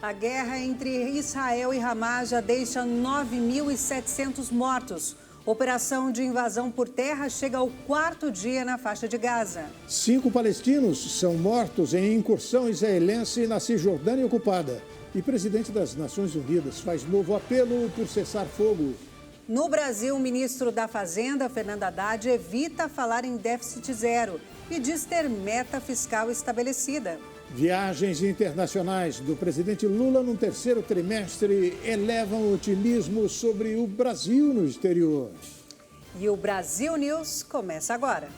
A guerra entre Israel e Hamas já deixa 9.700 mortos. Operação de invasão por terra chega ao 4º dia na faixa de Gaza. 5 palestinos são mortos em incursão israelense na Cisjordânia ocupada. E presidente das Nações Unidas faz novo apelo por cessar fogo. No Brasil, o ministro da Fazenda, Fernando Haddad, evita falar em déficit zero e diz ter meta fiscal estabelecida. Viagens internacionais do presidente Lula no 3º trimestre elevam o otimismo sobre o Brasil no exterior. E o Brasil News começa agora.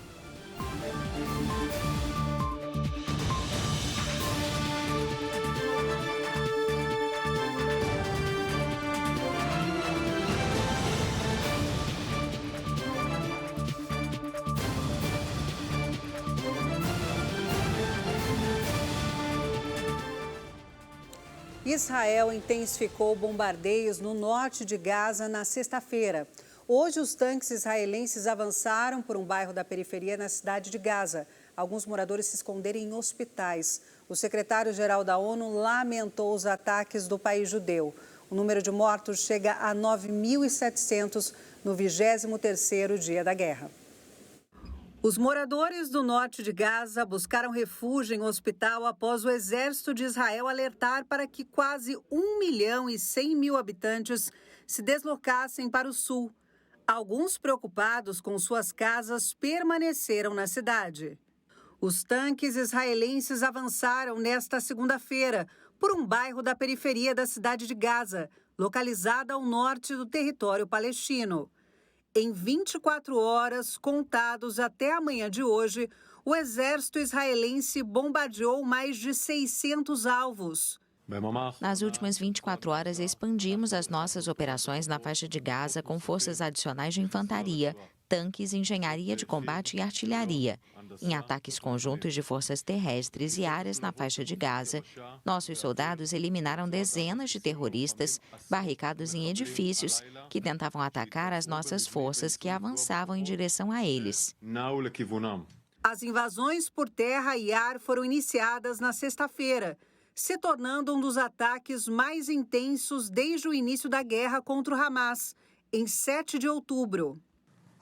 Israel intensificou bombardeios no norte de Gaza na sexta-feira. Hoje, os tanques israelenses avançaram por um bairro da periferia na cidade de Gaza. Alguns moradores se esconderam em hospitais. O secretário-geral da ONU lamentou os ataques do país judeu. O número de mortos chega a 9.700 no 23º dia da guerra. Os moradores do norte de Gaza buscaram refúgio em um hospital após o exército de Israel alertar para que quase 1.100.000 habitantes se deslocassem para o sul. Alguns preocupados com suas casas permaneceram na cidade. Os tanques israelenses avançaram nesta segunda-feira por um bairro da periferia da cidade de Gaza, localizada ao norte do território palestino. Em 24 horas, contados até a manhã de hoje, o exército israelense bombardeou mais de 600 alvos. Nas últimas 24 horas, expandimos as nossas operações na faixa de Gaza com forças adicionais de infantaria, tanques, engenharia de combate e artilharia. Em ataques conjuntos de forças terrestres e áreas na faixa de Gaza, nossos soldados eliminaram dezenas de terroristas barricados em edifícios que tentavam atacar as nossas forças que avançavam em direção a eles. As invasões por terra e ar foram iniciadas na sexta-feira, se tornando um dos ataques mais intensos desde o início da guerra contra o Hamas, em 7 de outubro.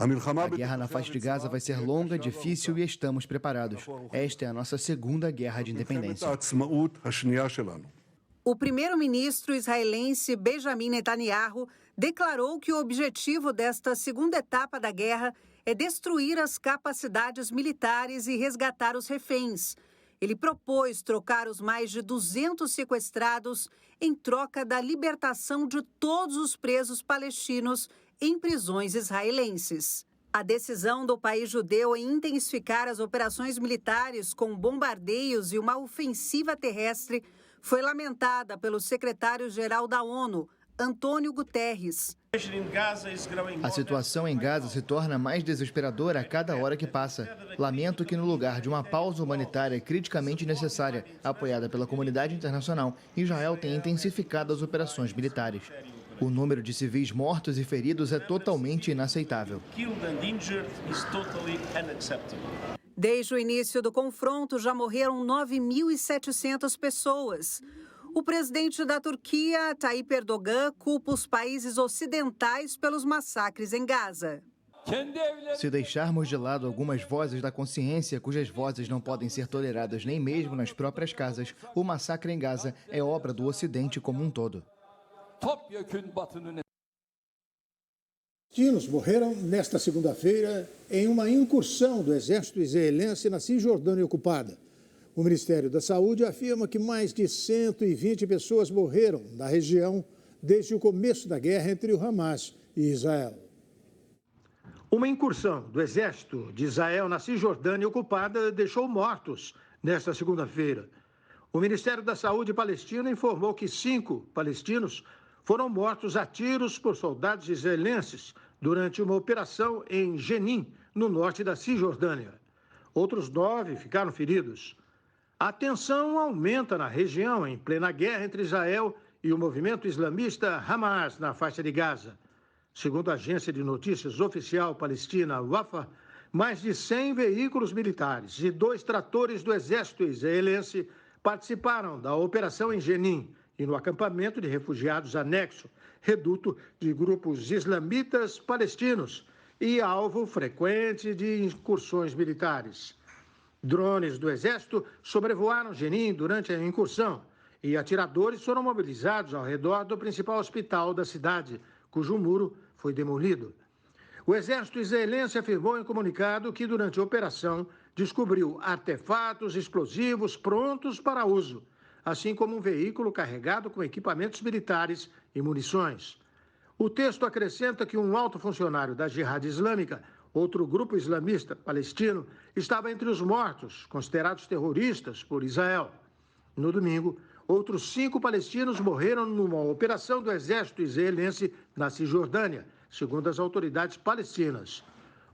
A guerra na faixa de Gaza vai ser longa, difícil e estamos preparados. Esta é a nossa segunda guerra de independência. O primeiro-ministro israelense Benjamin Netanyahu declarou que o objetivo desta segunda etapa da guerra é destruir as capacidades militares e resgatar os reféns. Ele propôs trocar os mais de 200 sequestrados em troca da libertação de todos os presos palestinos em prisões israelenses. A decisão do país judeu em intensificar as operações militares com bombardeios e uma ofensiva terrestre foi lamentada pelo secretário-geral da ONU, Antônio Guterres. A situação em Gaza se torna mais desesperadora a cada hora que passa. Lamento que, no lugar de uma pausa humanitária criticamente necessária, apoiada pela comunidade internacional, Israel tenha intensificado as operações militares. O número de civis mortos e feridos é totalmente inaceitável. Desde o início do confronto, já morreram 9.700 pessoas. O presidente da Turquia, Tayyip Erdogan, culpa os países ocidentais pelos massacres em Gaza. Se deixarmos de lado algumas vozes da consciência, cujas vozes não podem ser toleradas nem mesmo nas próprias casas, o massacre em Gaza é obra do Ocidente como um todo. Palestinos morreram nesta segunda-feira em uma incursão do exército israelense na Cisjordânia ocupada. O Ministério da Saúde afirma que mais de 120 pessoas morreram na região desde o começo da guerra entre o Hamas e Israel. Uma incursão do exército de Israel na Cisjordânia ocupada deixou mortos nesta segunda-feira. O Ministério da Saúde palestino informou que 5 palestinos foram mortos a tiros por soldados israelenses durante uma operação em Jenin, no norte da Cisjordânia. Outros 9 ficaram feridos. A tensão aumenta na região em plena guerra entre Israel e o movimento islamista Hamas na faixa de Gaza. Segundo a agência de notícias oficial palestina Wafa, mais de 100 veículos militares e 2 tratores do exército israelense participaram da operação em Jenin e no acampamento de refugiados anexo, reduto de grupos islamitas palestinos e alvo frequente de incursões militares. Drones do Exército sobrevoaram Jenin durante a incursão e atiradores foram mobilizados ao redor do principal hospital da cidade, cujo muro foi demolido. O Exército israelense afirmou em comunicado que, durante a operação, descobriu artefatos explosivos prontos para uso, assim como um veículo carregado com equipamentos militares e munições. O texto acrescenta que um alto funcionário da Jihad Islâmica, outro grupo islamista palestino, estava entre os mortos, considerados terroristas por Israel. No domingo, outros 5 palestinos morreram numa operação do exército israelense na Cisjordânia, segundo as autoridades palestinas.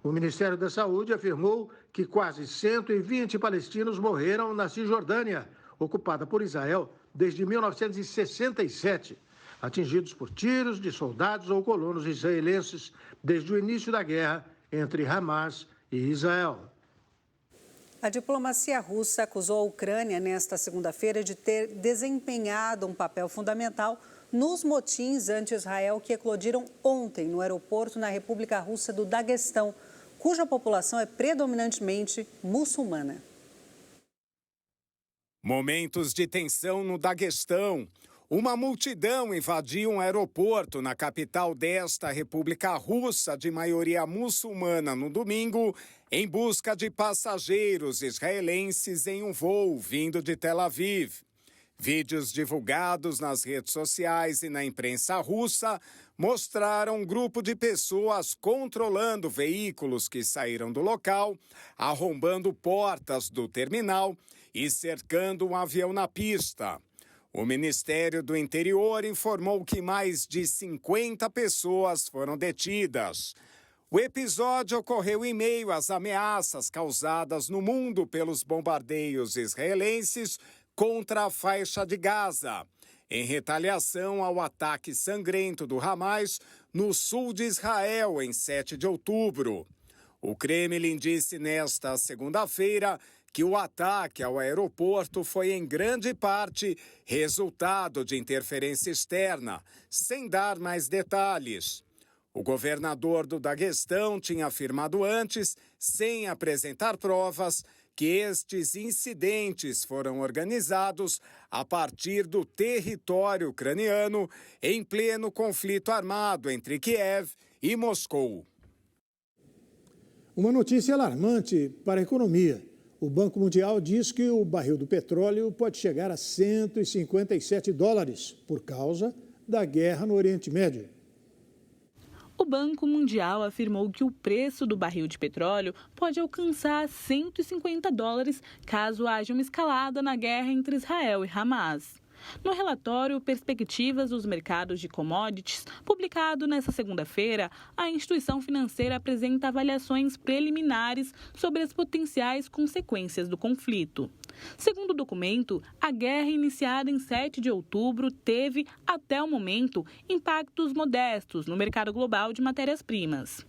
O Ministério da Saúde afirmou que quase 120 palestinos morreram na Cisjordânia, ocupada por Israel desde 1967, atingidos por tiros de soldados ou colonos israelenses desde o início da guerra entre Hamas e Israel. A diplomacia russa acusou a Ucrânia nesta segunda-feira de ter desempenhado um papel fundamental nos motins anti-Israel que eclodiram ontem no aeroporto na República Russa do Daguestão, cuja população é predominantemente muçulmana. Momentos de tensão no Daguestão. Uma multidão invadiu um aeroporto na capital desta República Russa de maioria muçulmana no domingo, em busca de passageiros israelenses em um voo vindo de Tel Aviv. Vídeos divulgados nas redes sociais e na imprensa russa mostraram um grupo de pessoas controlando veículos que saíram do local, arrombando portas do terminal e cercando um avião na pista. O Ministério do Interior informou que mais de 50 pessoas foram detidas. O episódio ocorreu em meio às ameaças causadas no mundo pelos bombardeios israelenses contra a faixa de Gaza, em retaliação ao ataque sangrento do Hamas no sul de Israel em 7 de outubro. O Kremlin disse nesta segunda-feira que o ataque ao aeroporto foi em grande parte resultado de interferência externa, sem dar mais detalhes. O governador do Daguestão tinha afirmado antes, sem apresentar provas, que estes incidentes foram organizados a partir do território ucraniano em pleno conflito armado entre Kiev e Moscou. Uma notícia alarmante para a economia. O Banco Mundial diz que o barril do petróleo pode chegar a $157 por causa da guerra no Oriente Médio. O Banco Mundial afirmou que o preço do barril de petróleo pode alcançar $150 caso haja uma escalada na guerra entre Israel e Hamas. No relatório Perspectivas dos Mercados de Commodities, publicado nesta segunda-feira, a instituição financeira apresenta avaliações preliminares sobre as potenciais consequências do conflito. Segundo o documento, a guerra iniciada em 7 de outubro teve, até o momento, impactos modestos no mercado global de matérias-primas.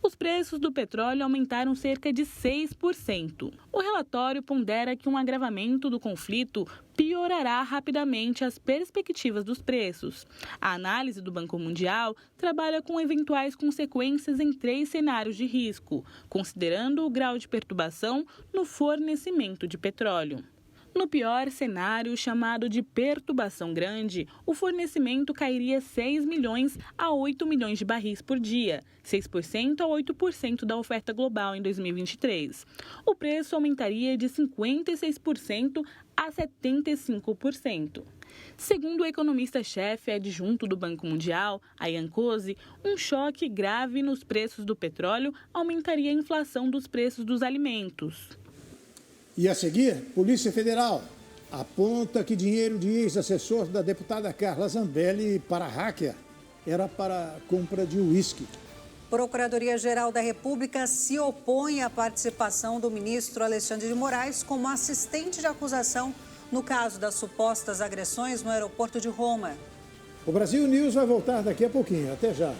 Os preços do petróleo aumentaram cerca de 6%. O relatório pondera que um agravamento do conflito piorará rapidamente as perspectivas dos preços. A análise do Banco Mundial trabalha com eventuais consequências em 3 cenários de risco, considerando o grau de perturbação no fornecimento de petróleo. No pior cenário, chamado de perturbação grande, o fornecimento cairia 6 milhões a 8 milhões de barris por dia, 6% a 8% da oferta global em 2023. O preço aumentaria de 56% a 75%. Segundo o economista-chefe adjunto do Banco Mundial, Ayaan Hirsi, um choque grave nos preços do petróleo aumentaria a inflação dos preços dos alimentos. E a seguir, Polícia Federal aponta que dinheiro de ex-assessor da deputada Carla Zambelli para hacker era para a compra de uísque. Procuradoria-Geral da República se opõe à participação do ministro Alexandre de Moraes como assistente de acusação no caso das supostas agressões no aeroporto de Roma. O Brasil News vai voltar daqui a pouquinho. Até já.